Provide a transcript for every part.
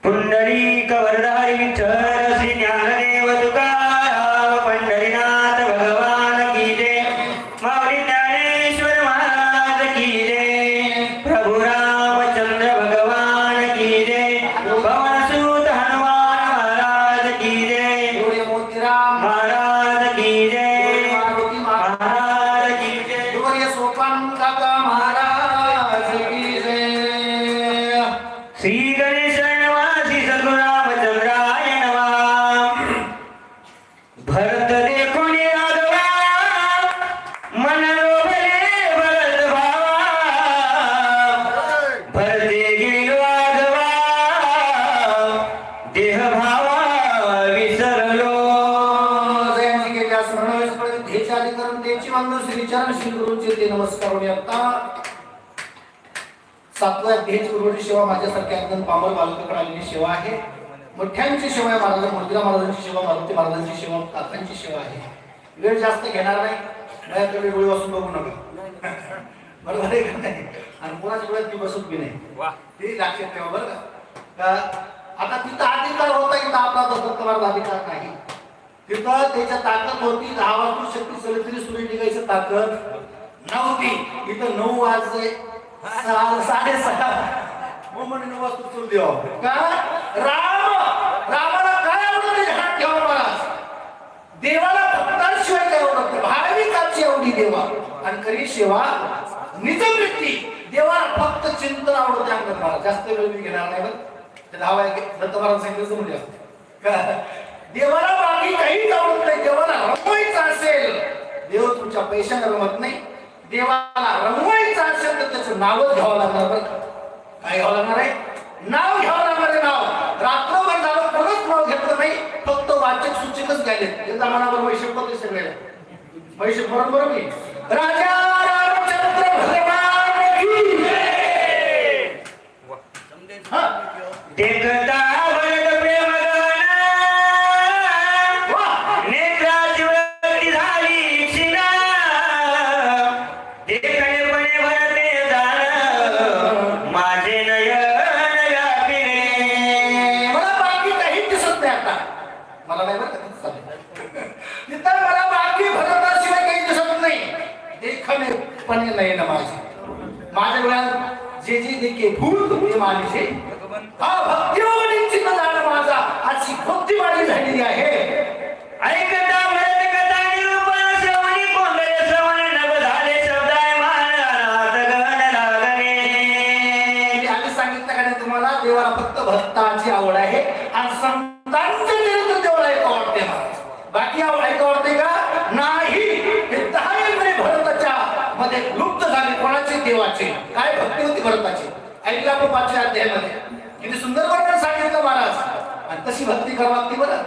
पुंडलिक वरदारी विठ्ठल श्री ज्ञानदेव तुकाराम पंढरीनाथ भगवान की जय। माऊली ज्ञानेश्वर महाराज की जय। प्रभु रामचंद्र भगवान की जय। पवनसुत हनुमान महाराज की जय। मोतीराम महाराज की जय। मारुती महाराज की जय। सूर्य सोपान काका महाराज की जय। श्री गणेश निवासी सद्गुरामचंद्राय नमः। भरत देखून राघवा मन लोभले भरत भावा। भरते गेलो राघवा देह भावा विसरलो। जयंती के व्यास म्हणून स्मरण हे चाली करून त्याची वंदन श्री चरण श्री गुरुचे ते नमस्कार होणे आता सातव्या अध्यायाची गुरुची सेवा माझ्यासारख्या अगदी पामर बालकाकडे आलेली सेवा आहे। मोठ्यांची सेवा आहे महाराज मूर्तिराम महाराजांची सेवा मारुती महाराजांची सेवा काकांची सेवा आहे। वेळ जास्त घेणार नाही माझ्याकडे डोळे वाचून बघू नका बरोबर आहे का नाही आणि कोणाच्या डोळ्यात ती बसत बी नाही ते लक्षात ठेवा बरं का आता तिथं अधिकार होता की आपला दत्तमार्ग अधिकार नाही तिथं त्याच्या ताकद होती 10 वाजता शक्ती चली तरी सूर्य निघायची ताकद नव्हती इथं 9 वाजले 6:30 मोमन 9 वाजता चल देवा का रामाला काय आवडते ध्यानात ठेवा महाराज देवाला भक्तांशिवाय काय आवडत भाविकाची आवडी देवा आणि करी सेवा निजवृत्ती देवाला फक्त चिंतन आवडते अंगण महाराज जास्त वेळ मी घेणार नाही बरं 10 वाजता दत्त महाराज सांगितलं म्हणजे का देवाला बाकी काहीच आवडत नाही देवाला रमवायचं असेल देव तुमच्या पैशाने रमत नाही देवाला रमवायचं असेल तर त्याचं नावच घ्यावं लागणार बरं काय घ्यावं लागणार आहे नाव घ्यावं लागणार आहे नाव रात्रभर झालं कोणच नाव घेतलं नाही फक्त वाचक सूचकच गायले ते जमानावर वैशंपत सगळे वैशंप बरोबर मी राजा रामचंद्र भगवान की जय हां देखता भरत प्रेम गान नेत्राची वृत्ती झाली क्षीण देखणेपणे भरते जाण माझे नयन व्यापिले। मला बाकी काही दिसत नाही आता मला नाही बरं तिथं मला बाकी भरताशिवाय काही दिसत नाही देखणेपणे नाही ना माझ्या डोळ्यात जे जे देखे भूत ते मानिसे हा भक्तिवाणीची जाण माझा अशी भक्तिवाणी झालेली आहे। ऐकता भरत कथा निरूपण श्रवणी कोंदरे श्रवण नभ झाले शब्दाय महाराज गण लागणे। आम्ही सांगितलं का नाही तुम्हाला देवाला फक्त भक्ताची आवड आहे आणि संतांचं चरित्र देवाला एक आवडते बाकी आवडते का नाही हे 10 भरताच्या मध्ये लुप्त झाले कोणाचे देवाचे काय भक्ती होती भरताची ऐकलं आपण 5व्या अध्यायामध्ये किती सुंदर वर्णन सांगितलं महाराज आणि तशी भक्ती करावी लागते बरं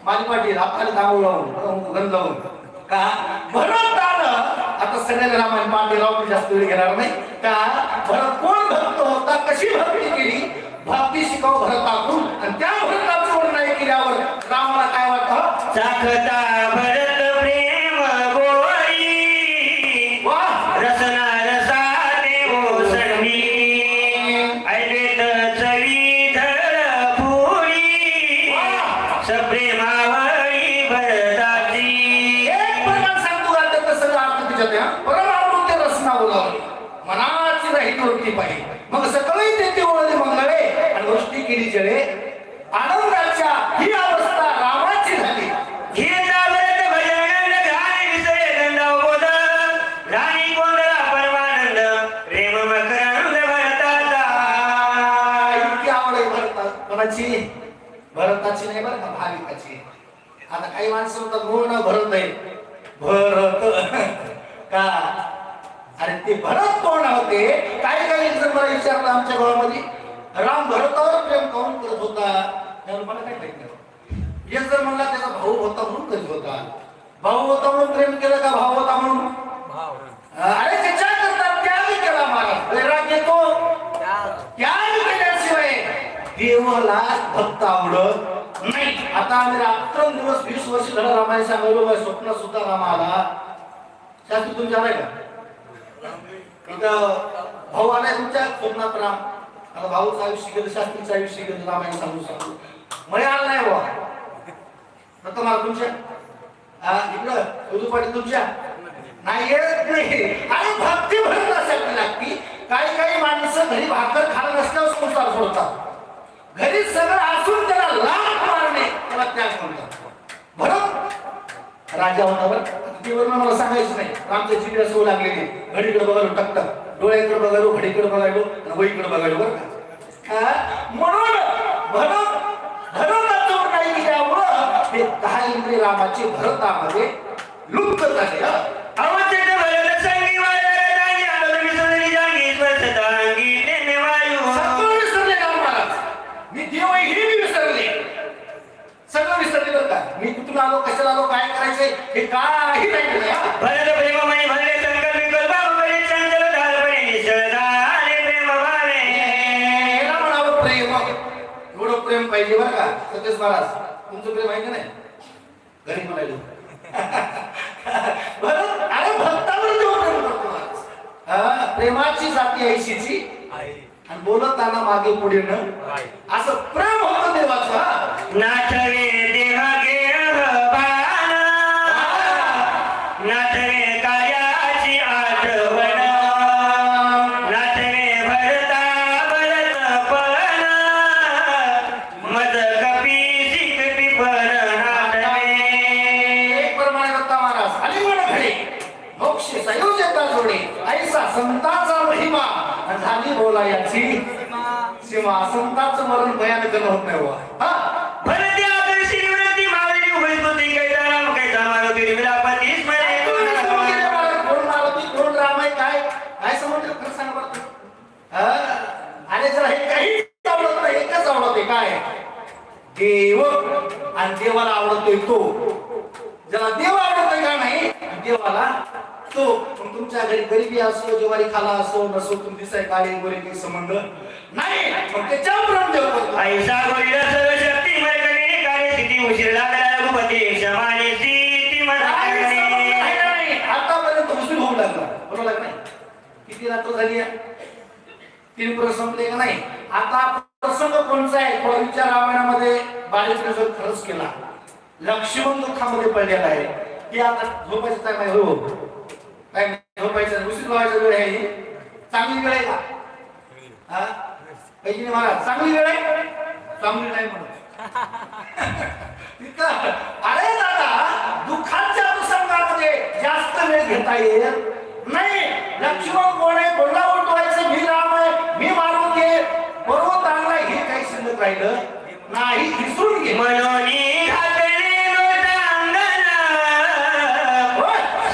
माझी पाटील आपल्याला दाव लावून गण लावून का भरतानं आता सगळ्या रामायण पाठी लावून जास्त वेळ घेणार नाही का भरत कोण भक्त होता कशी भक्ती केली भक्ती शिकाव भरताकडून आणि त्या भरताचं वर्णन केल्यावर रामाला काय वाटतं चाखता भरत प्रेम गोळी वाह रसना रसाने ओसंडी ऐलेत चवी धड फुली सप्रेमावळी भरताची। एक प्रमाण सांगतो का त्याचं सगळं अर्थ तिच्यात आहे परमात्म्य रसना ओलावली मनाची राहिली वृत्ती पाहिजे मग सकाळी तेथे ओळखले मंगळे आणि गोष्टी केली जळे आनंदाच्या ही अवस्था रामाची झाली। घेता भरत भजन गाणे विसरे गंधावबोध राणी कोंडला परमानंद प्रेम मकरंद भरताचा। इतकी आवड आहे कोणाची भरताची नाही बरं का भाविकाची। आता काही माणसं म्हणतात पूर्ण भरत आहे भरत का अरे ते भरत कोण होते काही काही जर मला विचारलं आमच्या गावामध्ये राम भरतावर प्रेम करून करत होता त्याला मला काय माहिती नाही एक जर म्हणला त्याचा भाऊ होता म्हणून करीत होता भाऊ होता म्हणून प्रेम केलं का भाऊ होता म्हणून अरे त्याच्या करता त्याग केला महाराज वैराग्य तो त्याग केल्याशिवाय देवाला भक्त आवडत नाही। आता आम्ही रात्रंदिवस 20 वर्ष झालं रामायण सांगितलं स्वप्न सुद्धा राम आला शास्त्री तुमच्या आलाय का इथं भाऊ आलाय तुमच्या स्वप्नात राम आता भाऊचं आयुष्य गेलं, शास्त्रीचं आयुष्य गेलं, रामायण सांगू मळे आला नाही बुवा. नंतर मला तुमच्या इकडं तुझं पाटील तुमच्या नाही येत नाही. आणि भक्ती भरत असायला लागती. काही माणसं घरी भाकर खाणं नसल्यावर संसार सोडतात. घरी सगळं असून त्याला लाख मारणे त्याला त्याग म्हणतात. भरत राजा होता बरं, तीवर मला सांगायचं नाही. आमच्या जिल्ह्यात सवय लागलेली, घडीकडे बघायलो टकटक, डोळ्याकडे बघायलो, घडीकडे बघायलो, वहीकडे बघायलो बरं का. म्हणून भरताचं नाही केल्यामुळं हे 10 इंद्रिय रामाचे भरतामध्ये लुप्त झाले. अवचट भरत संगी वाळरानी आलोक विसरली जागी स्वच्छतांगी तेने वायू. सगळं विसरले राम महाराज. मी देव ही मी विसरले, सगळं विसरले बरं का. मी कुठून आलो, कशाला आलो, काय करायचंय हे काही नाही केलं. भरत प्रेममणी भरले संकल्प विकल्प बाहुबली चंचल धारपणे निसळदारे प्रेम भावे. याला म्हणावं प्रेम. एवढं प्रेम पाहिजे बरं का. सतेज महाराज तुमचं प्रेम आहे का नाही? घरी म्हणायलो अरे भक्तावर देव प्रेम करतो महाराज. प्रेमाची जाती ऐशीची आणि बोलताना मागे पुढे न असं प्रेम होतं देवाचं. नाथवे देवा गेहबान नाथवे कार्याची आठवण नाथवे भरता भरतपण मद कपी शिकपी पर नाथवे. प्रमाणे दत्ता महाराज अलिगड घडे मोक्ष संयोजता जोडे ऐसा संतांचा महिमा झाली बोला याची सीमा. संतांचं मरण भयानक होत नाही बुवा. भरती आदर्शी निवृत्ती मावळी उभय स्तुती कैसा राम कैसा मारुती विलापती स्मरे कोण मारुती कोण राम आहे काय समजलं खरं सांगा बरं. आणि जर हे काही आवडत नाही, एकच आवडते काय देव. आणि देवाला आवडतोय तो. ज्याला देव आवडतोय का नाही देवाला तो. पण तुमच्या घरी गरिबी असो, ज्वारी खाला असो नसो, तुम्ही दिसाय काळे गोरे काही संबंध नाही, पण त्याच्यावर देव करतो. ऐसा गोविंद सर्व शक्ती मरकणी कार्य स्थिती उशीर लागला रघुपती क्षमाने स्थिती मरकणी. आतापर्यंत उशीर होऊ लागला बरोबर लागला नाही. किती रात्र झाली आहे, 3 प्रसंग संपले का नाही. आता प्रसंग कोणचा आहे थोडा विचार रामायणामध्ये बारीक नजर खरंच केला. लक्ष्मण दुःखामध्ये पडलेला आहे की आता झोपायचं काय नाही. हो काय झोपायचं उशीर लावायचा वेळ आहे. चांगली वेळ आहे का? पैकी महाराज चांगली वेळ आहे, चांगली नाही म्हणून. अरे दादा दुःखाच्या प्रसंगामध्ये जास्त वेळ घेता येत नाही. लक्ष्मण कोण आहे, कोणला उठवायचं, मी राम आहे, मी मारून घे बरोबर चांगला हे काही शिल्लक राहिलं नाही. विसरून घे मनोनी घातले लोटांगण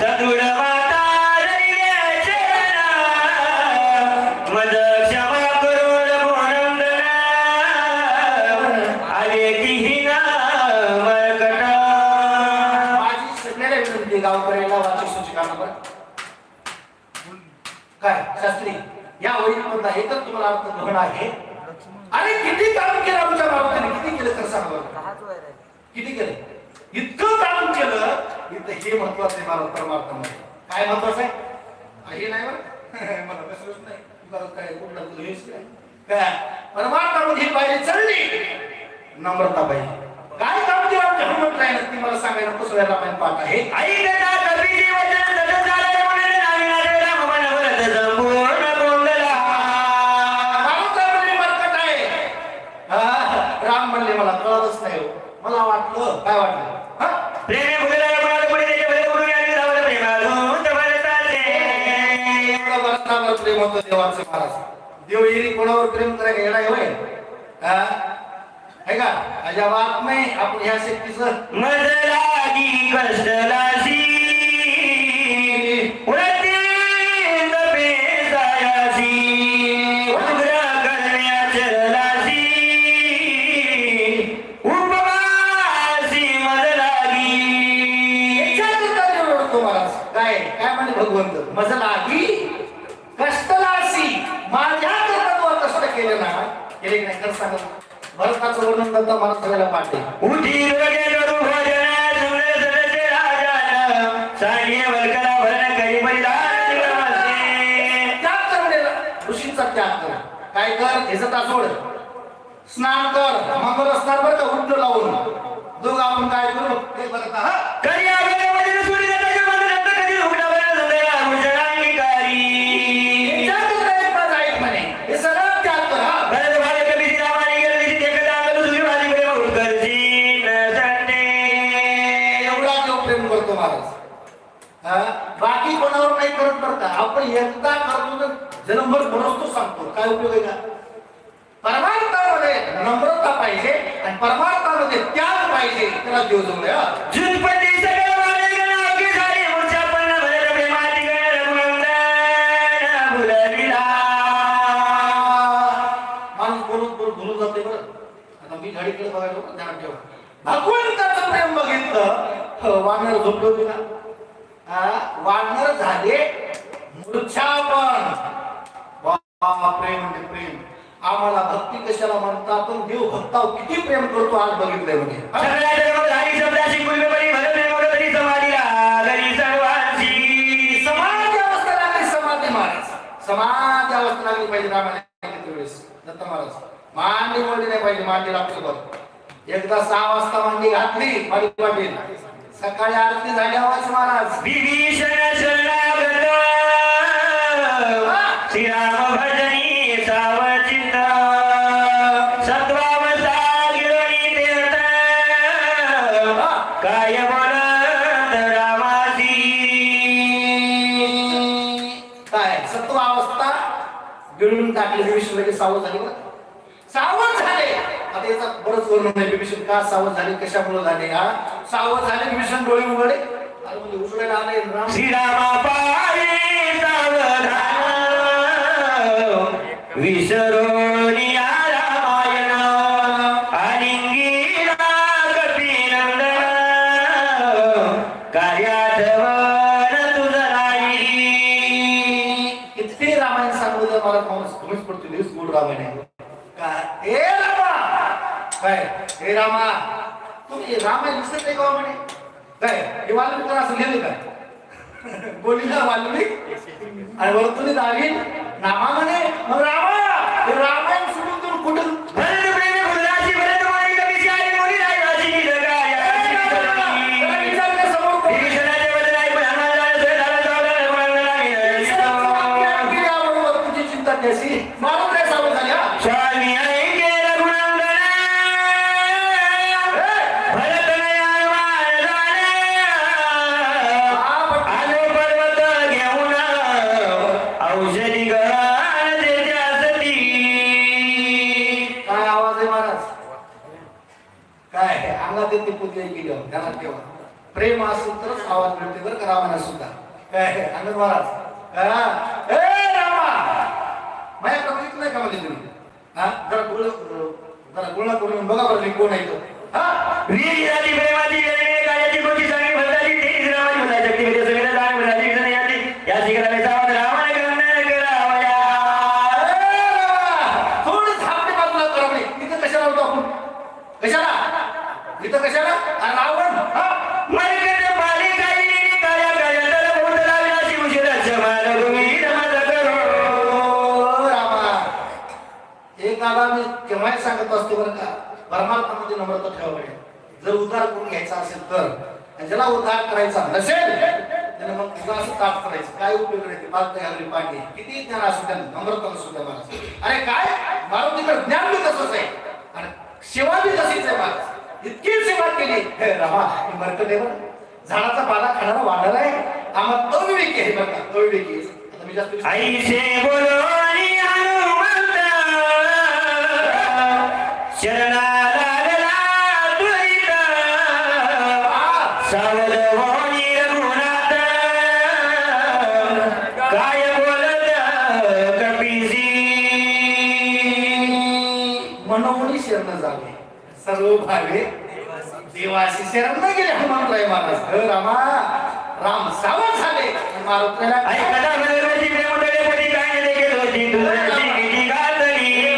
सदृढ माता धरिल्या चरणा मद क्षमा करोड भोनंदन आले तिहिना मरकट. माझी सगळ्याला विनंती गावकऱ्याला वाचक सूचकांना काय शास्त्री या वहीमधला एकच तुम्हाला अर्थ गहन आहे. अरे किती काम केलं आमच्या बाबाने, किती केलं तर सांगा. किती केलं, इतकं काम केलं. इथं हे महत्वाचं आहे मला परमार्थामध्ये. काय महत्वाचं आहे हे नाही बरं मला कसलंच नाही. तुला काय कुठला हेच काय परमार्थामध्ये ही पाहिजे चढली नम्रता पाहिजे. काय काम केलं आमच्या हनुमंत राहिलं ती मला सांगायला कसं रामायण पाठ आहे. ऐकता कबीजी वचन तसं झालं म्हणून नाविनाथ राम मन भरत संपूर्ण गोंधळा. राम म्हणले मला कळतच नाही. मला वाटलं काय वाटलं प्रेमे भुलला कोणाला पुढे त्याच्या भले उडून आली धावलं प्रेमाधून भरताचे. भरतावर प्रेम होतं देवाचं महाराज. देव येरी कोणावर प्रेम करायला येणार आहे का? अजाबात नाही. आपण ह्या शक्तीचं मजलागी कष्टलासी उडती पेसायासी उग्र करण्याचलासी उपवासी मजलागी. महाराज काय काय म्हणे भगवंत मजलागी कष्टलासी माझ्या करता कष्ट केले ना केले नाही तर सांगत. भरताचं वर्णन करता मला सगळ्याला पाठे उठी रोगे करू भोजन सुरे सरसे राजान सांगे वल्कला भरण करी परिधान नमस्ते. त्याग करणे ऋषींचा त्याग करा. काय कर ह्याचं तासोड स्नान कर मंगल स्नान बरं का उठणं लावून दोघं आपण काय करू ते बघा हा कधी आगळ्यामध्ये सूर्यदेवाच्या मंदिरात कधी उघडावर झोपलेला भुजंगांगिकारी. याच्यातच प्रयत्न जाईल म्हणे हे सगळं त्याग कर हा भरत भाले कवी रामाने गेले दिशी देखत अंगल सूर्यवादी प्रेम उत्कर्षी न संडे. एवढा जो प्रेम करतो महाराज हा बाकी कोणावर नाही करत बरं का आपण एकदा करतो तर जन्मभर मनोस्तो सांगतो काय उपयोग आहे का परमार्थामध्ये नम्रता पाहिजे आणि परमार्थामध्ये त्याग पाहिजे त्याला देव जमले जुनपती सगळं वाले गण अवघे झाले मूर्छा पन्न भरत प्रेमाती गण रघुनंदन भुलविला. माणूस बोलून बोलून भुलून जाते बरं आता मी घडीकडे बघायला ध्यान ठेवा भगवंताचं प्रेम बघितलं वानर झोपलो होती ना वानर झाले मूर्छापन. प्रेम म्हणजे प्रेम आम्हाला भक्ती कशाला म्हणतात पण देव भक्तावर किती प्रेम करतो आज बघितलंय म्हणजे सगळ्या जगात हरी शब्दाशी कुलबरी भरत प्रेम तरी समाधीला घरी सर्वांची. समाधी अवस्था लागली समाधी महाराज समाधी अवस्था लागली पाहिजे रामायण वेळेस दत्त महाराज मांडी मोडली नाही पाहिजे मांडी लागतो बघ एकदा 6 वाजता मांडी घातली माडी पाटील सकाळी आरती झाल्यावर महाराज विभीषण शरणागत श्रीराम भजनी सावचित सत्वावता गिरणी तीर्थ काय बोलत रामासी. काय सत्व अवस्था गिळून टाकली विभीषण लगेच सावध झाले बरं सावध झाले आता याचा बरंच वर्णन नाही विभीषण का सावध झाले कशामुळे झाले हा सावध झाले विभीषण डोळे उघडले अरे म्हणजे उघडायला आले राम श्रीरामा पाये सावधान विसरोनी रामायण आलिंगीला कपिनंदन कार्याठवण तुझं नाही. किती रामायण सांगितलं मला तुम्हीच पडतो दिवस गोड रामायण आहे काय हे रामा काय हे रामा तुम्ही रामायण दिसत नाही का म्हणे काय हे वाल्मिक असं लिहिलं का बोलीला वाल्मिक आणि वरतून दावी नामा म्हणे मग रामा हे रामायण सोडून तुम्ही कुठं भरत प्रेमी फुलाची भरत मारी कवीची आई मोरी राजाची निलगाया समोर विभीषणाचे बदल आई पण हनुमान झाला बरोबर तुझी चिंता त्याशी मारून काय सावध झाली हा स्वामी ऐके रघुनंदन भरत नयनवान झाले आलो पर्वत घेऊन औषधी गण देत्यासती. काय आवाज आहे महाराज काय अंगात येते पुतळे केली ध्यानात ठेवा प्रेम असेल तरच आवाज मिळते बरं का रामायण सुद्धा काय अंगद महाराज ए रामा माझ्या कमिटीत नाही का म्हणजे तुम्ही हा जरा गुळणा करून बघा बरं मी कोण आहे तो हा वीर झाली प्रेमाची गरणे कायाची गोची चांगली भरताली तेच रामाची भरता शक्ती मध्ये सगळं जाण भरताली क्षण याची या शिखराने सावध रामाने गणन करावया. थोडं झापटे बाजूला करा म्हणे इथं कशाला होतो आपण कशाला इथं कशाला रावण हा मरकट पाली काही काया काया तर बोलला विनाशी उशिराच्या मानभूमी नमत करो. रामा एक आला मी केव्हाही सांगत असतो बरं का परमार्थामध्ये नम्रता ठेवा पाहिजे जर उद्धार करून घ्यायचा असेल तर आणि ज्याला उद्धार करायचा नसेल त्याने मग तुला असं ताप करायचं काय उपयोग नाही ते बाग घालली पाणी किती ज्ञान असू द्या नम्रता नसू द्या मला अरे काय मारुतीकडे ज्ञान बी तसंच आहे आणि सेवा बी तशीच आहे मला इतकी सेवा केली हे रामा ही मरकट आहे बरं झाडाचा पाला खाणारा वाढणार आहे आम्हाला अविवेकी आहे बरं का अविवेकी आता मी जास्त ऐसे बोलोनी हनुमंत शरणा लागला त्वरित सावध होनी रघुनाथ काय बोलत कपीसी. मनोमनी शरण झाले सर्व भावे देवाशी शरण नाही गेले हनुमंतराय महाराज रामा राम सावध झाले मारुतीला ऐकता भरवती प्रेमटले पडी काय लेखे होती तुझी किती गातली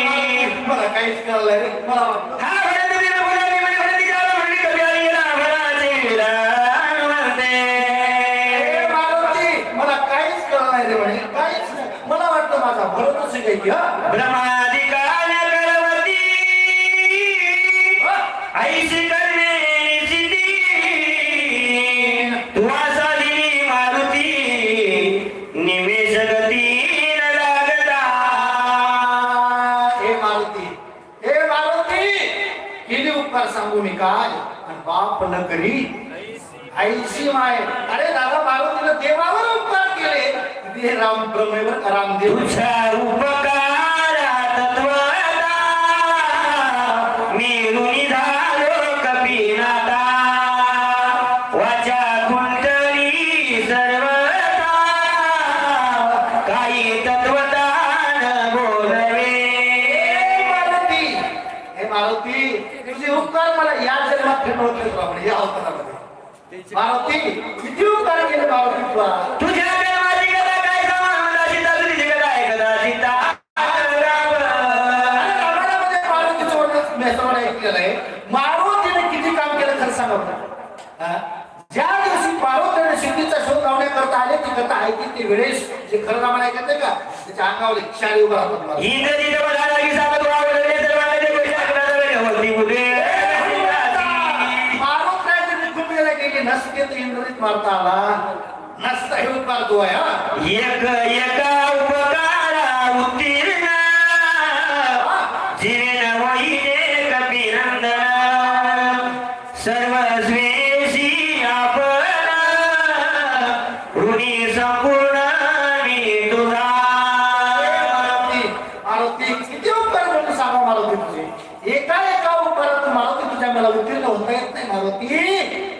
मला काहीच कळलं रे मला हा भरत प्रेम बोलावी म्हणे भरती गावा म्हणली कवी आली रामराचे राम म्हणते मारुती मला काहीच कळलं नाही रे म्हणे काहीच नाही मला वाटतं माझा भरतच आहे काही हा ब्रह्मादिकाल करवती ऐशी करणे निशिती तुवासा दिली मारुती निमेष गती न लागता. हे मारुती किती उपकार सांगू मी काय आणि बाप न करी आईशी माय. अरे दादा मारुतीनं देवावर उपकार केले ते राम ब्रह्मेवर रामदेव तुझ्या उपकारा तत्वता मेरुनी झालो कपिनाथा वाचा कुंडली सर्वता काही तत्वता न बोलवे. हे मारुती तुझे उपकार मला या जन्मात फेडवले प्रमाणे या अवतारामध्ये. मारुती किती उपकार केले मारुती तुला. तुझ्या जन्माची कथा काय सांगा सीता तुझी कथा आहे कदा सीता रामायणामध्ये मारुतीचं वर्णन मी असं ऐकलेलं आहे. मारुतीने किती काम केलं खरं सांगा बरं. ज्या दिवशी पार्वतीने सिद्धीचा शोध लावण्याकरता आले ती कथा ऐकली ती वेळेस जे खरं रामायण ऐकत का त्याच्या अंगावर शाळी उभा राहतात. ही नदी जवळ आला की सांगत वावरले सर्वांना पैसा करायला होती मुले नसते तर इंद्रित मारता आला नसता हे उपकार तो आहे हा. एक एका उपकारा उत्तीर्ण जीवन वहिने कपिनंदन सर्व स्वेशी आपण ऋणी संपूर्ण मी तुझा. मारुती किती उपकार म्हणून सांगा मारुती तुझे. एका उपकारात मारुती तुझ्या मला उत्तीर्ण होता येत नाही मारुती.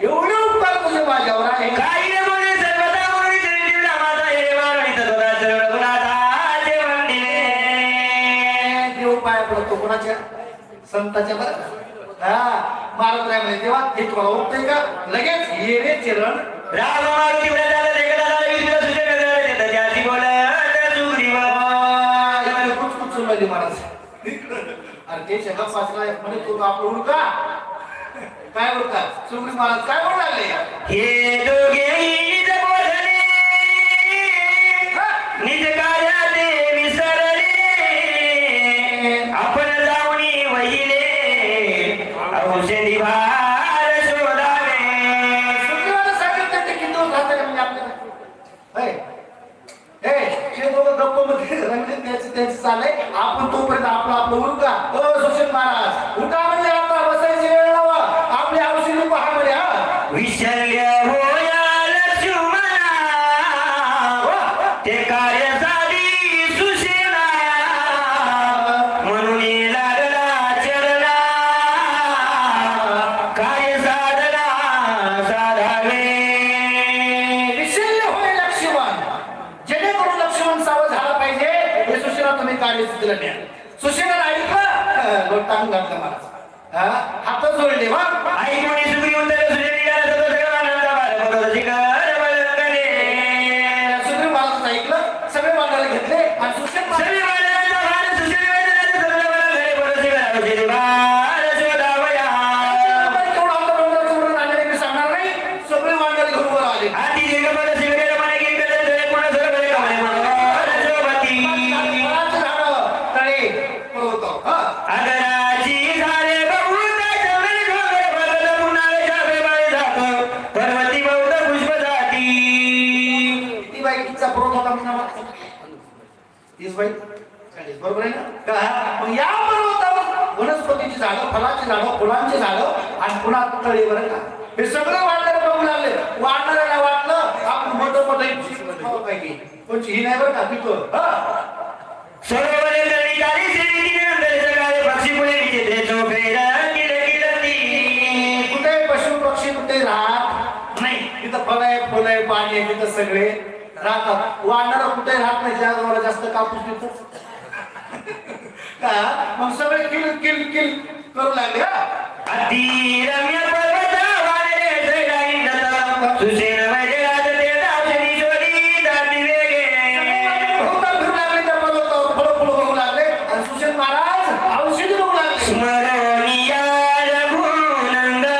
एवढे उपकार तुझे माझ्यावर आहे. काही बोले सर्वदा बोले चरित्र माझा हे वाणी तत्वदा रघुनाथाचे वंदिले. देव पाय पडतो कोणाच्या संताच्या बरं हा मारत राय म्हणजे तेव्हा हे तुला ओळखतंय का लगेच ये रे चरण राम मारुती व्रताला देखला विष्णू सुजन देत त्याची बोलत सुग्रीवा. कुछ कुछ सुनली महाराज. अरे ते जगा पाचला म्हणे तू आपलं उडका काय उडका सुग्रीव महाराज काय म्हणू लागले. हे दोघेही निज बोधले निज कार्याते विसरले आपण जाऊनी वहिले औषधी भार शोधावे. सुग्रीवाला सांगितलं ते किती दिवस राहतं का म्हणजे आपल्याला हे दोघं गप्पामध्ये रंगले त्याचे चालय. आपण तोपर्यंत आपलं उरका. सुशील महाराज उठा म्हणजे आता बसायची वेळ लावा आपली औषधी पहा म्हणजे हा विशल्य होया लक्ष्मणा ते कार्य साधी सुशेना म्हणून लागला चरणा कार्य साधना साधावे. विशल्य होय लक्ष्मण जेणेकरून लक्ष्मण सावध झाला पाहिजे हे सुशीला तुम्ही कार्य सिद्धीला न्या. सुशीला ऐकलं लोटांग घातलं महाराज हात जोडले वा आई कोणी सुग्रीवंतर सुजनी गाला सतो सगळं आनंदा बाळ बरोबर शिखर बलंगणे. सुग्रीव महाराज ऐकलं सगळे बांधायला घेतले आणि सुशील सगळी बाळांचा भार सुजनी वेदनाचे सगळं बलंगणे बरोबर शिखर औषधी भार शोधावया. तेवढा अंतरंगाचं आलेले मी सांगणार नाही. सगळे बांधायला घेऊन वर आले. हाती दीर्घपद शिवरे रमणे गिरकत जय पूर्ण सर्व बळे कमळे मनोहर शोभती. तळे पळवतो हा आदराची झाले बहुत जवळ ढोंगर भगत पुन्हा छापे बाळे जात पर्वती बहुत पुष्प जाती. ती बाई कितीचा पुरवठा होता मी नावाचा तीच बाई 40 बरोबर आहे ना का. मग या पर्वतावर वनस्पतीची झाडं फळाची झाडं फुलांची झाडं आणि पुन्हा तळे बरं का हे सगळं वाढणारे बघू लागले. वाढणाऱ्याला वाटलं आपण मोठं मोठं काही कोणची ही नाही बरं का पिकं हा सरोवरे तळी गाली श्री नंतर सकाळी पक्षी पुढे विचित्रे चोफेरा किलकिलती. कुठे पशु पक्षी कुठे राहत नाही. तिथं फळ आहे फुल आहे पाणी आहे तिथं सगळे राहतात. वाढणारा कुठे राहत नाही ज्या गावाला जास्त कापूस तिथं का मग सगळे किल किल किल करू लागले हा अति रम्य पर्वत वारे जैलाईंदत सुसेन वैद्य राजते दाशनी शोधी दाटी वेगे. फिरू लागले त्या पर्वतावर फळ फुल बघू लागले आणि सुशील महाराज औषधी बघू लागले. स्मरणीया रघुनंदन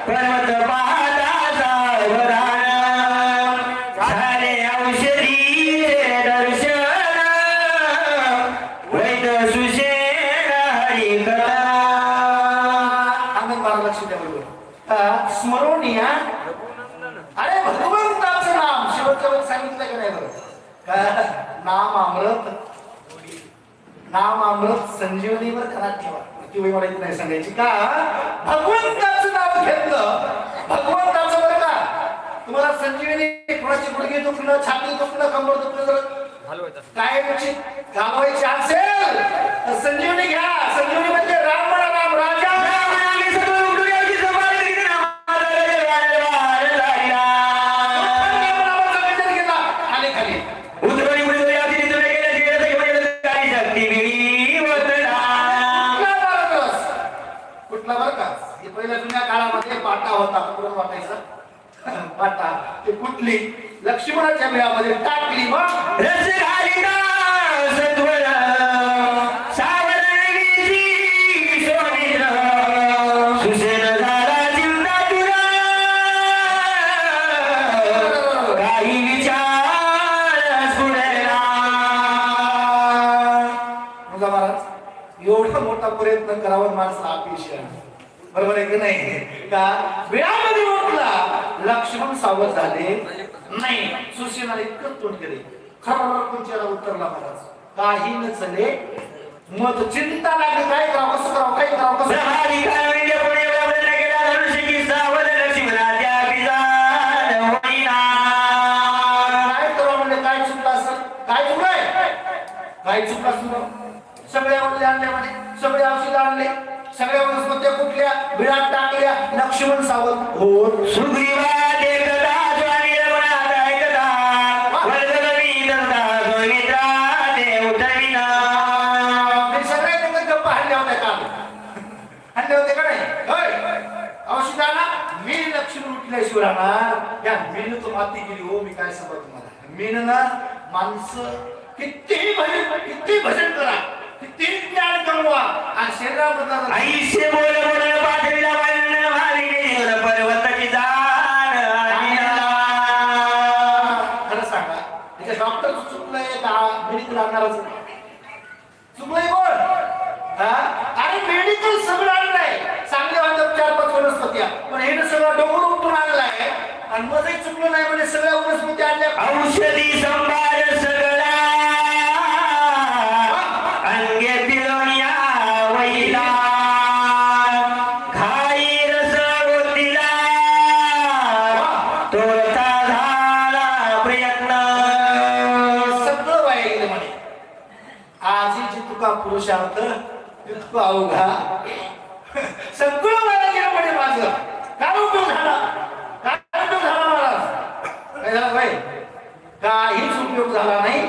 पर्वत पाहता सावधान झाले औषधी सांगितलं का नाही बरं का नाम अमृत संजीवनीवर खराब ठेवा ती वय मला नाही सांगायची का भगवंताचं नाव घेतलं भगवंताचं बरं का तुम्हाला संजीवनी कोणाची गुडघे दुखणं छाती दुखणं कंबर दुखणं जर कायमची घालवायची असेल तर संजीवनी घ्या संजीवनी म्हणजे राम म्हणा राम राजा पहिल्या जुन्या काळामध्ये पाटा होता वाटायचा पाटा ते कुठली लक्ष्मणाच्या बिळामध्ये टाकली मग एवढा मोठा प्रयत्न करावा माणसं अपेक्षा बरोबर आहे की नाही का वेळामध्ये उठला लक्ष्मण सावध झाले नाही सुसेनाने इतकं तोंड केले खरं उतरला महाराज काही न चले मग चिंता लागली काय करावं कसं करावं काय करावं कसं काय करावं म्हणजे काय चुकलं असं काय चुकलंय काय चुकलं असं सगळ्या वनले आणले म्हणे सगळे औषध आणले सगळ्या वनस्पत्या कुठल्या बिळात टाकल्या लक्ष्मण सावध हो सुग्रीवा देखता स्वामी रमणात ऐकता वरदवी दंता सोमित्रा देव उठविना मी सगळे लोक गप्पा हल्ल्या होत्या का हल्ले होते का नाही होय औषध आणा मी लक्ष्मण उठल्याशिवाय राहणार या मीनं तो माती केली हो मी काय सांगतो तुम्हाला मीनं ना माणसं किती भजन करा किती ज्ञान कमवा आणि शरीराबद्दल आईशे बोल बोल पाठविला वर्ण भाविने पर्वताची जाण खरं सांगा म्हणजे डॉक्टर चुकलंय का मेडिकल आणणारच चुकलंय कोण अरे मेडिकल सगळं आणलंय चांगले वाटत 4-5 वनस्पत्या पण हे सगळं डोंगर उपटून आणलाय आणि मजही चुकलं नाही म्हणजे सगळ्या वनस्पत्या आणल्या औषधी संभार सगळा पुरुषार्थ इतकं अवघा सगळं मला गेलं म्हणे माझं काय उपयोग झाला महाराज काय झालं भाई काहीच उपयोग झाला नाही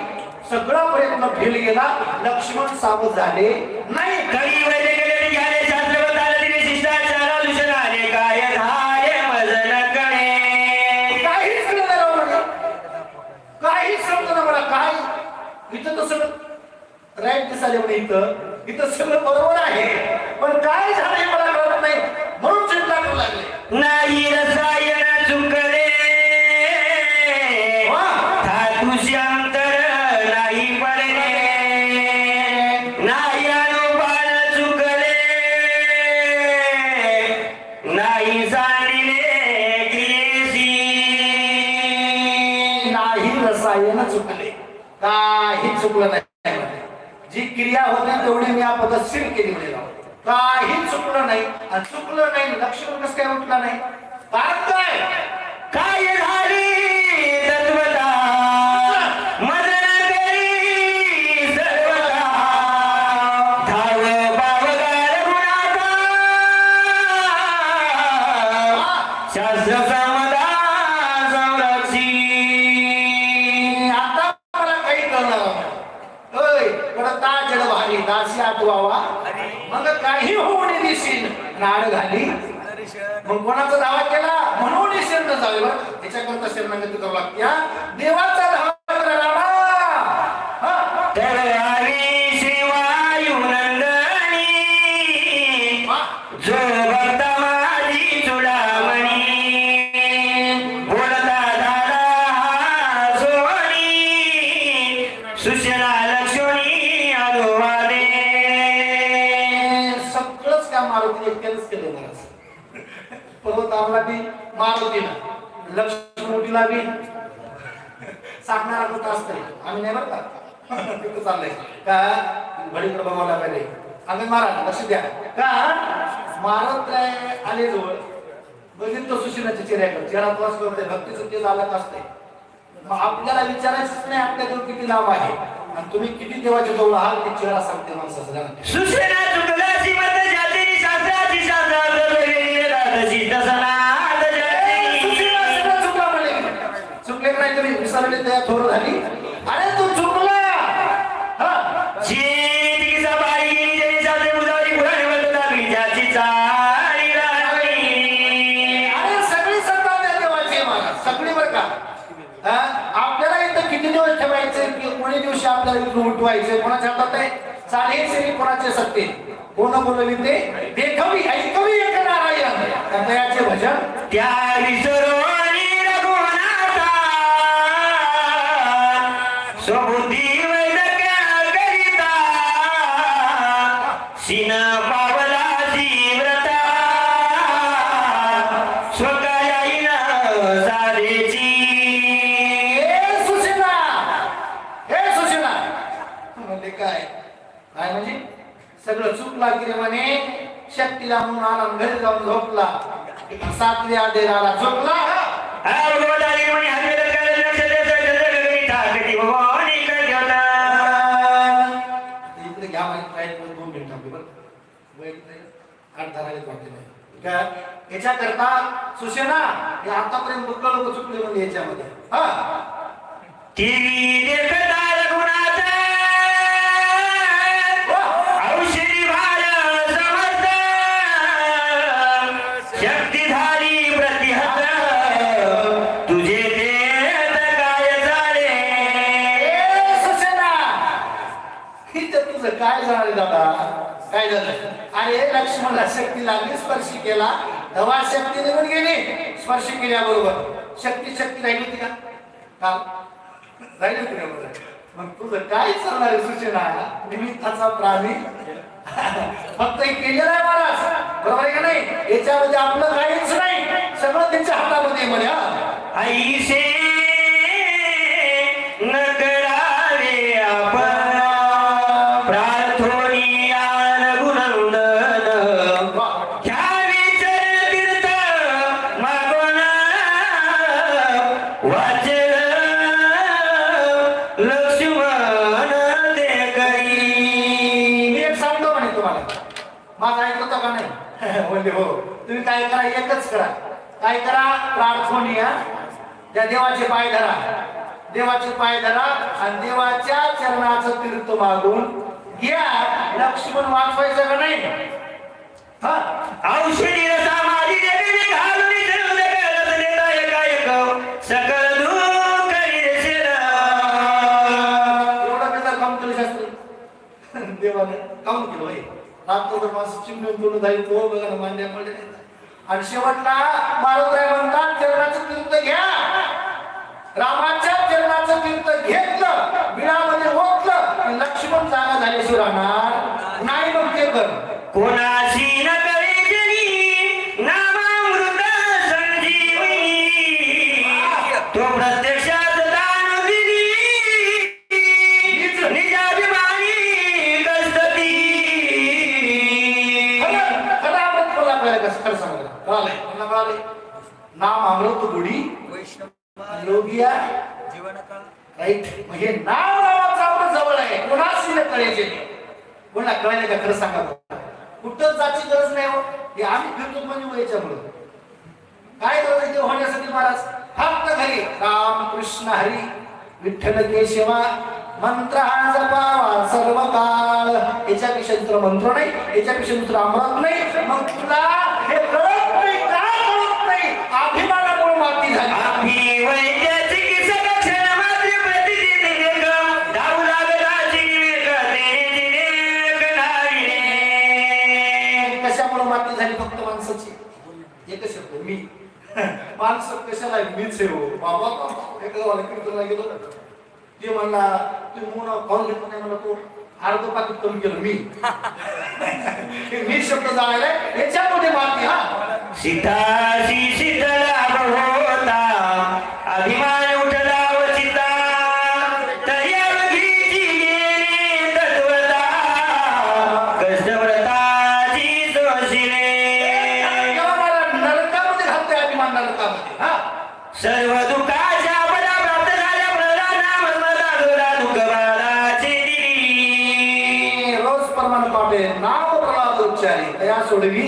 सगळा प्रयत्न फेल गेला लक्ष्मण सावध झाले नाही काही वेळे गेले गेले शास्त्र बताले तिने शिष्टाचार आले काय झाले मजन कडे काहीच कळलं नाही काहीच समजलं मला काय इथं तर सगळं राईट दिसाले म्हणे इथं सगळं बरोबर आहे पण काय झालं हे मला कळत नाही म्हणून चिंता करू लागले नाही रसायन चुकले धातुशी अंतर नाही पडले नाही अनुपान चुकले नाही सांडिले गिलेसी नाही रसायन चुकले काही चुकलं नाही जी क्रिया होती तेवढी मी पद्धतशीर केली म्हणजे काही चुकलं नाही आणि चुकलं नाही लक्ष्मण कसं काय उठला नाही कारण काय झाली तत्वता मदन करी सर्वता धाव बावगार गुणाता शास्त्र समदा संरक्षी आता मला काही कळणार भारी दासी आठवावा मग काही होऊन दिसेल नाड घाली मग कोणाचा दावा केला म्हणून शरण जावे त्याच्याकरता शरणागती करावं लागते देवाचा धावा करा जो भक्ता माझी चुडामणी बोलता दादा सोनी सुशला लक्ष्मी अनुवादे सगळंच काम मारुती एकट्यानेच केलं मला पर्वताला बी मारुतीला लक्ष्मणला बी सांगणारा कुठं असतंय आम्ही नाही बरं का तिथं चाललंय का घडीकडे बघायला पाहिजे आम्ही महाराज लक्ष द्या का महाराज काय आले जवळ बघितलं सुशिलाच्या चेहऱ्याकडे चेहरा त्रास करते भक्तीचं ते झालं असतंय मग आपल्याला विचारायचंच नाही आपल्याजवळ किती लाभ आहे आणि तुम्ही किती देवाच्या जवळ आहात ते चेहरा सांगते माणसाचं सुसेना चुकलाची मत जाती शास्त्राची शास्त्राची तसनात चुकले नाही तरी विसरले त्या थोर झाली अरे तू चुकला सगळी बरं का आपल्याला इथं किती दिवस ठेवायचे कोणी दिवशी आपल्याला इथून उठवायचे कोणाच्या हातात आहे चालेल कोणाचे सत्ते कोण बोलवी ते देखवी ऐकवी एक नारायण त्याचे भजन त्या विसरोनी रघुनाथा स्वबुद्धी वैदक्या करिता सीन पावला व्रता स्वकायाईन साधेची काय काय म्हणजे सगळं चुकला की म्हणे शक्तीला म्हणून आला घरी जाऊन झोपला सातव्या देराला झोपला इकडे घ्या माहिती 2 मिनिट याच्याकरता सुशेना हे आतापर्यंत बुक्का लोक चुकले म्हणजे याच्यामध्ये काय झालं दादा काय झालं अरे लक्ष्मणला शक्ती लागली स्पर्श केला तेव्हा शक्ती निघून गेली स्पर्श केल्याबरोबर शक्ती राहिली होती का राहिली होती का बरोबर मग तुझं काय चालणार आहे सूचना निमित्ताचा प्राणी फक्त केलेला आहे महाराज बरोबर आहे का नाही याच्यामध्ये आपलं काहीच नाही सगळं त्यांच्या हातामध्ये म्हणे आईसे न करावे आपण हो तुम्ही काय करा एकच करा काय करा प्रार्थना त्या देवाचे पाय धरा देवाचे पाय धरा आणि देवाच्या चरणाचं तीर्थ मागून घ्या लक्ष्मण वाचवायचं का नाही औषधी रसामादी देवी घालून सकल दुःख एवढं त्याचा काम केलं शास्त्र देवाने काम केलं रात्र मास चिमून दोन जाईल तो बघा ना मान्य पडले आणि शेवटला मारुतराय म्हणतात चरणाचं तीर्थ घ्या रामाच्या चरणाचं तीर्थ घेतलं बिळामध्ये ओतलं की लक्ष्मण जागा झाल्याशिवाय राहणार नाही मग ते कर कोणाशी न करे जनी नामामृत संजीवनी तो प्रत्यक्षात दान दिली निजाभिमानी गस्तती खरं सांगलं नाम अमृत गुढी योगिया राईट म्हणजे नाम नावाचं आपलं जवळ आहे कोणाशी न करायचे कोणा कळायला का खरं सांगा कुठंच जायची गरज नाही हो हे आम्ही फिरतो म्हणजे याच्यामुळे काय गरज देव होण्यासाठी महाराज फक्त घरी राम कृष्ण हरी विठ्ठल केशवा मंत्र हा जपावा सर्व काळ याच्यापेक्षा दुसरा मंत्र नाही याच्यापेक्षा दुसरा अमृत नाही मग तुला हे कळत नाही का कळत नाही अभिमानामुळे माती झाली कशामुळे माती झाली फक्त माणसाची एकच शब्द मी माणसं कशाला मीच आहे हो बाबा एखादा कीर्तनला गेलो ते म्हणला तू म्हणून खाऊन घेतलं नाही म्हणला तो अर्ध पाकिट करून गेलो मी शब्द जाणारे याच्यामध्ये माती सीताशी शीतला होता अभिमान उठला व सीता उपचारी तया सोडवी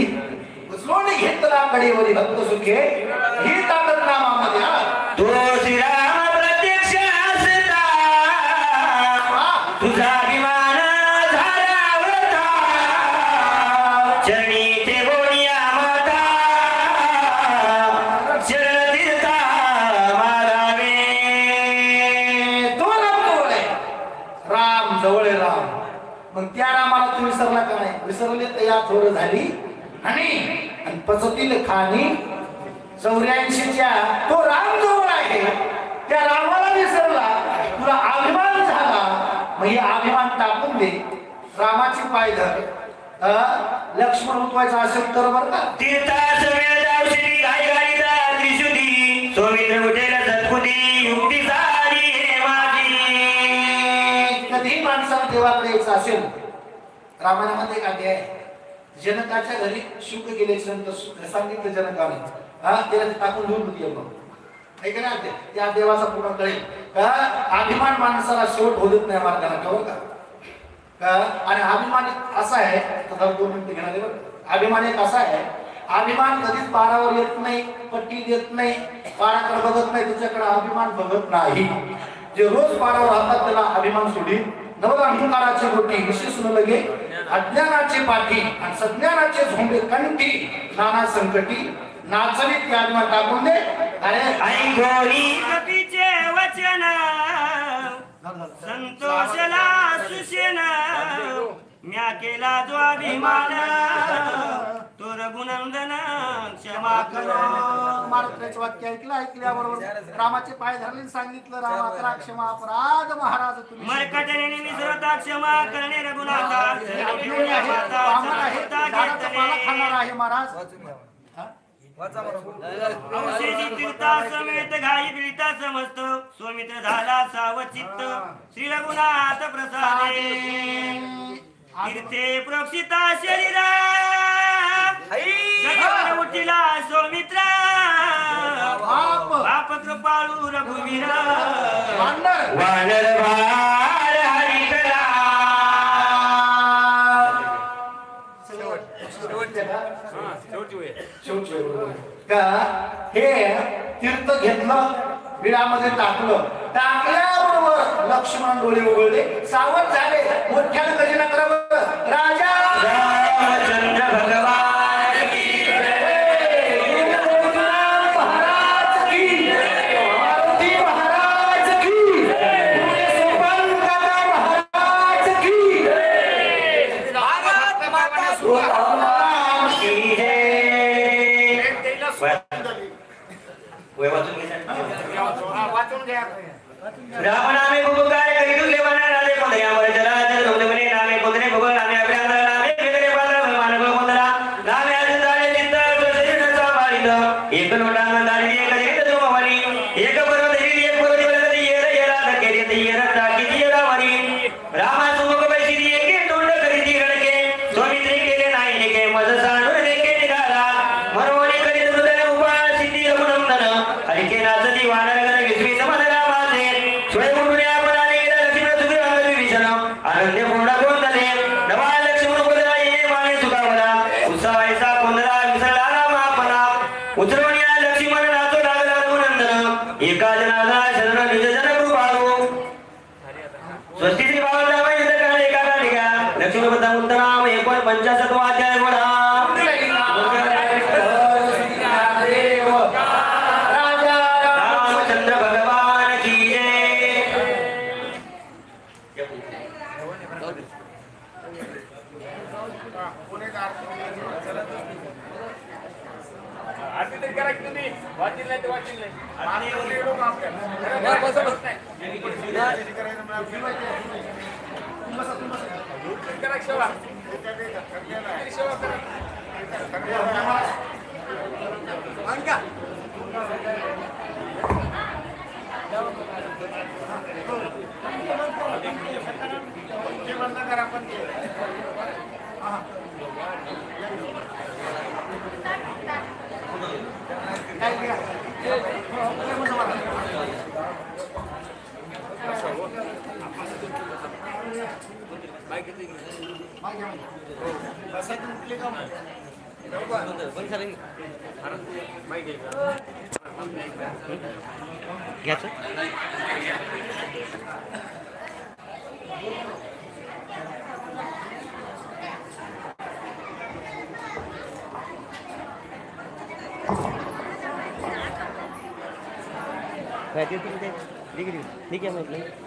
उचलून घेतला कडेवरी भक्त सुखे ही ताकद नामामध्ये तो श्रीराम प्रत्यक्ष असता तुझा अभिमान झाला होता चरणी ते बोनिया माता शरण तीर्था मारावे तो राम जवळ आहे राम मग त्या रामाला तुम्ही विसरला का नाही विसरले तर या थोडं झाली आणि पचतील खाणी 84च्या तो राम जवळ आहे त्या रामाला विसरला तुला अभिमान झाला मग हे अभिमान टाकून दे रामाची पाय धर लक्ष्मण उठवायचा असेल तर बरं का तीर्था समेत औषधी घाई घाईचा त्रिशुद्धी सौमित्र उठेल सत्पुती युक्ती सारी हे माझी कधी माणसाला देवाकडे यायचं असेल रामायणामध्ये काय आहे जनकाच्या घरी शुक गेल्याच्या नंतर सांगितलं जनकाने त्याला टाकून घेऊन होती ना त्या देवाचा पुन्हा कळेल का अभिमान माणसाला शेवट होत नाही मार्गाला कळव का आणि अभिमान असा आहे तर 2 मिनिटं घेणार बरं अभिमान एक असा आहे अभिमान कधीच पारावर येत नाही पट्टी देत नाही पाराकडे बघत नाही त्याच्याकडे अभिमान बघत नाही जे रोज पारावर राहतात त्याला अभिमान सोडी नवल अहंकाराची गोटी विशेष न लगे अज्ञानाचे पाठी आणि सज्ञानाचे झोंबे कंठी नाना संकटी नाचली त्या अभिमान टाकून दे अरे ऐकोनी कपीचे वचन संतोषला सुशेन म्या केला जो अभिमान तो रघुनंदन क्षमा करो महाराष्ट्राचे वाक्य ऐकल्याबरोबर रामाचे पाय धरले सांगितलं रामा करा क्षमा अपराध महाराज तुम्ही मरकटने विसरता क्षमा करणे रघुनाथा खाणार आहे महाराज औषधी तीर्था समेत घाई पिळता समस्त सौमित्र झाला सावचित्त श्री रघुनाथ प्रसादे तीर्थे प्रोक्षिता शरीरा उठिला सौमित्र बाप कृपाळू रघुवीर वानर भार हरिकला का हे तीर्थ घेतलं विडामध्ये टाकल्याबरोबर लक्ष्मण डोळे उघडले सावध झाले मोठ्यानं गजना करावं राजा रामचंद्र भगवान की महाराज की मारुती महाराज की सोपान काका महाराज की की है वाचून घ्या राम नामे उपकार करीतु लेवाना राजे कोंदया वर जरा जर दोमने नामे कोंदने भगवान नामे अभ्यास नामे वेगळे पात्र भगवान कोंदरा नामे अजून चिंत शरीराचा मारित एक लोटा मंदारी एक जगत जोमवानी एक पर्वत हिरी एक पर्वत बलगती येरा धके देती येरा टाकी येरा वारी रामा सुमुख बैसी एक तोंड करीती गडके स्वामित्री केले नाही नेके मज सांडून नेके निघाला मनोनी करीत हृदय उभा सिद्धी रघुनंदन हरिके नाचती वानर विश्वित मनरा आनंद पूर्ण गोंधळे नवा लक्ष्मण बोलला ये माने सुखावला उत्साहाचा कोंदला विसरला रामापना उतरवण्या लक्ष्मण नाचो लागला रघुनंदन एका जनाला शरण निज जन कृपाळू स्वस्ती श्री बाबाला वैद्य काळ एका गाठिका लक्ष्मण बद्धा उत्तराम 49 अध्याय बोला रामचंद्र भगवान की जय घ्यायचं काय ते तिकडे ठीक आहे म्हटलं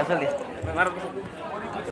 चल द्या